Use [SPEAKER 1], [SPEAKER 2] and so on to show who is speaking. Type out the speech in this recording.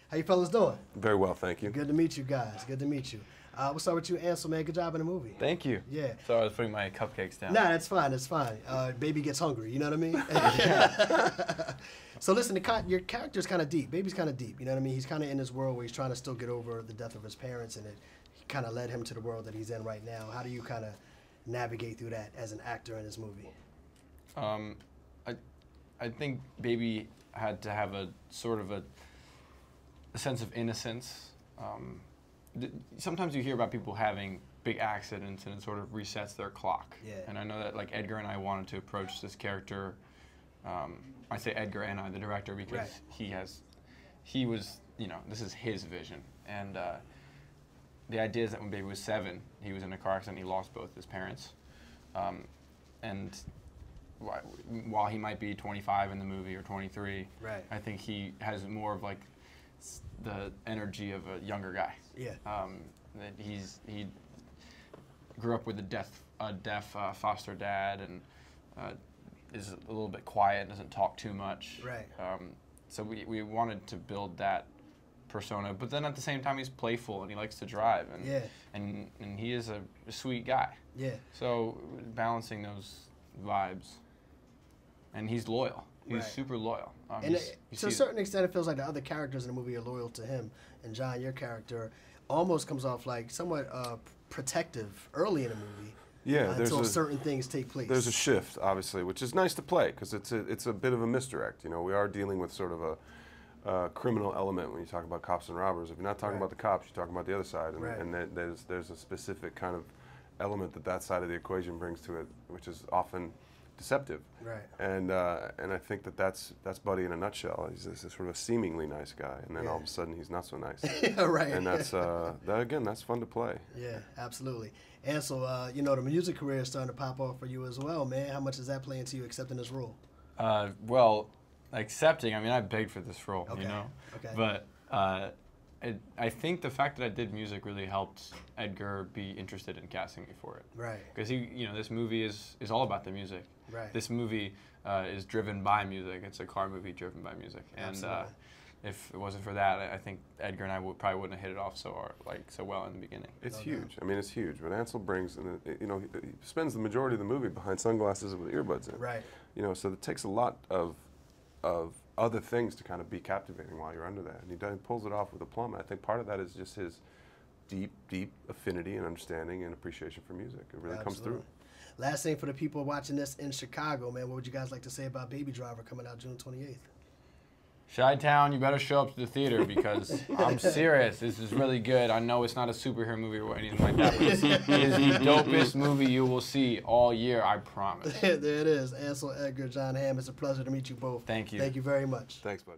[SPEAKER 1] How you fellas doing?
[SPEAKER 2] Very well, thank you.
[SPEAKER 1] Good to meet you guys. Good to meet you. We'll start with you, Ansel, man. Good job in the movie.
[SPEAKER 3] Thank you.
[SPEAKER 1] Yeah.
[SPEAKER 3] So I was putting my cupcakes down.
[SPEAKER 1] Nah, that's fine. That's fine. Baby gets hungry. You know what I mean? So listen, your character's kind of deep. Baby's kind of deep. You know what I mean? He's kind of in this world where he's trying to still get over the death of his parents, and it kind of led him to the world that he's in right now. How do you kind of navigate through that as an actor in this movie?
[SPEAKER 3] I think Baby had to have a sort of a sense of innocence. Sometimes you hear about people having big accidents and it sort of resets their clock.
[SPEAKER 1] Yeah.
[SPEAKER 3] And I know that like Edgar and I wanted to approach this character. I say Edgar and I, the director, because
[SPEAKER 1] right.
[SPEAKER 3] he was, you know, this is his vision. And the idea is that when Baby was 7, he was in a car accident. He lost both his parents. And while he might be 25 in the movie or 23,
[SPEAKER 1] right.
[SPEAKER 3] I think he has more of like the energy of a younger guy.
[SPEAKER 1] Yeah.
[SPEAKER 3] That he grew up with a deaf foster dad and is a little bit quiet, doesn't talk too much.
[SPEAKER 1] Right.
[SPEAKER 3] So we wanted to build that persona, but then at the same time he's playful and he likes to drive and
[SPEAKER 1] yeah.
[SPEAKER 3] and he is a sweet guy.
[SPEAKER 1] Yeah.
[SPEAKER 3] So balancing those vibes, and he's loyal. He's
[SPEAKER 1] right.
[SPEAKER 3] super loyal.
[SPEAKER 1] And to a certain extent, it feels like the other characters in the movie are loyal to him. And Jon, your character, almost comes off like somewhat protective early in the movie.
[SPEAKER 2] Yeah,
[SPEAKER 1] until certain things take place.
[SPEAKER 2] There's a shift, obviously, which is nice to play because it's a bit of a misdirect. You know, we are dealing with sort of a criminal element when you talk about cops and robbers. If you're not talking
[SPEAKER 1] right.
[SPEAKER 2] about the cops, you're talking about the other side, and,
[SPEAKER 1] right.
[SPEAKER 2] and there's a specific kind of element that side of the equation brings to it, which is often deceptive.
[SPEAKER 1] Right.
[SPEAKER 2] And I think that's Buddy in a nutshell. He's this sort of a seemingly nice guy, and then
[SPEAKER 1] yeah.
[SPEAKER 2] all of a sudden he's not so nice.
[SPEAKER 1] Right.
[SPEAKER 2] And that's that's fun to play.
[SPEAKER 1] Yeah, absolutely. Ansel, you know, the music career is starting to pop off for you as well, man. How much is that playing to you accepting this role?
[SPEAKER 3] Well, accepting. I mean, I begged for this role,
[SPEAKER 1] okay.
[SPEAKER 3] you know.
[SPEAKER 1] Okay.
[SPEAKER 3] But I think the fact that I did music really helped Edgar be interested in casting me for it.
[SPEAKER 1] Right.
[SPEAKER 3] Because this movie is all about the music.
[SPEAKER 1] Right.
[SPEAKER 3] This movie is driven by music. It's a car movie driven by music. And if it wasn't for that, I think Edgar and I probably wouldn't have hit it off so well in the beginning.
[SPEAKER 2] It's huge. I mean, it's huge. But Ansel brings, you know, he spends the majority of the movie behind sunglasses with earbuds in.
[SPEAKER 1] Right.
[SPEAKER 2] You know, so it takes a lot of other things to kind of be captivating while you're under that, and he pulls it off with aplomb. I think part of that is just his deep affinity and understanding and appreciation for music. It really comes through.
[SPEAKER 1] Last thing for the people watching this in Chicago, man, what would you guys like to say about Baby Driver coming out June 28th?
[SPEAKER 3] Chi-Town, you better show up to the theater because I'm serious. This is really good. I know it's not a superhero movie or anything like that, but it is the dopest movie you will see all year, I promise.
[SPEAKER 1] There it is. Ansel Elgort Jon Hamm. It's a pleasure to meet you both.
[SPEAKER 3] Thank you.
[SPEAKER 1] Thank you very much.
[SPEAKER 2] Thanks, bud.